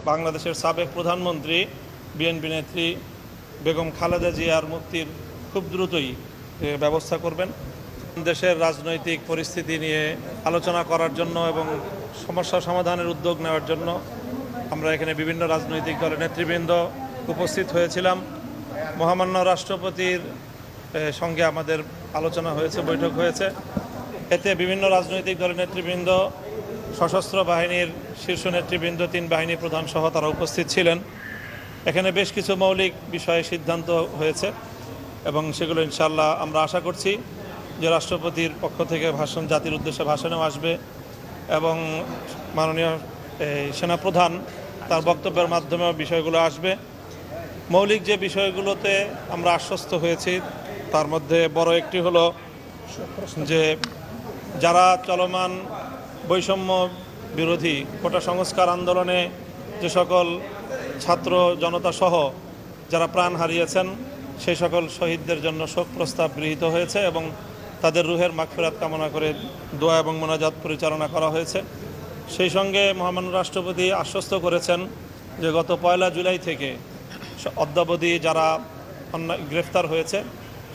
বাংলাদেশের সাবেক প্রধানমন্ত্রী বিএনপি নেত্রী বেগম খালেদা জিয়ার মুক্তির খুব দ্রুতই ব্যবস্থা করবেন। দেশের রাজনৈতিক পরিস্থিতি নিয়ে আলোচনা করার জন্য এবং সমস্যা সমাধানের উদ্যোগ নেওয়ার জন্য আমরা এখানে বিভিন্ন রাজনৈতিক দলের নেতৃবৃন্দ উপস্থিত হয়েছিলাম। মহামান্য রাষ্ট্রপতির সঙ্গে আমাদের আলোচনা হয়েছে, বৈঠক হয়েছে। এতে বিভিন্ন রাজনৈতিক দলের নেতৃবৃন্দ, সশস্ত্র বাহিনীর শীর্ষ নেতৃবৃন্দ, 3 বাহিনী প্রধান সহ তারা উপস্থিত ছিলেন। এখানে বেশ কিছু মৌলিক বিষয়ে সিদ্ধান্ত হয়েছে এবং সেগুলো ইনশাআল্লাহ আমরা আশা করছি যে রাষ্ট্রপতির পক্ষ থেকে জাতির উদ্দেশ্যে ভাষণেও আসবে এবং মাননীয় সেনাপ্রধান তার বক্তব্যের মাধ্যমেও বিষয়গুলো আসবে। মৌলিক যে বিষয়গুলোতে আমরা আশ্বস্ত হয়েছি তার মধ্যে বড় একটি হলো যে যারা চলমান বৈষম্য বিরোধী কোটা সংস্কার আন্দোলনে যে সকল ছাত্র জনতা সহ যারা প্রাণ হারিয়েছেন সেই সকল শহীদদের জন্য শোক প্রস্তাব গৃহীত হয়েছে এবং তাদের রুহের মাগফিরাত কামনা করে দোয়া এবং মোনাজাত পরিচালনা করা হয়েছে। সেই সঙ্গে মহামান্য রাষ্ট্রপতি আশ্বস্ত করেছেন যে গত 1 জুলাই থেকে অদ্যাবধি যারা গ্রেফতার হয়েছে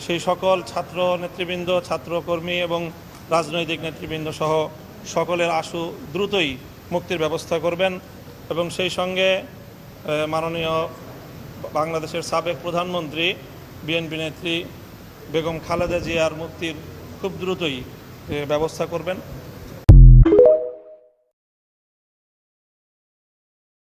সেই সকল ছাত্র নেতৃবৃন্দ, ছাত্রকর্মী এবং রাজনৈতিক নেতৃবৃন্দ সহ সকলের আশু দ্রুতই মুক্তির ব্যবস্থা করবেন এবং সেই সঙ্গে মাননীয় বাংলাদেশের সাবেক প্রধানমন্ত্রী বিএনপি নেত্রী বেগম খালেদা জিয়ার মুক্তির খুব দ্রুতই ব্যবস্থা করবেন।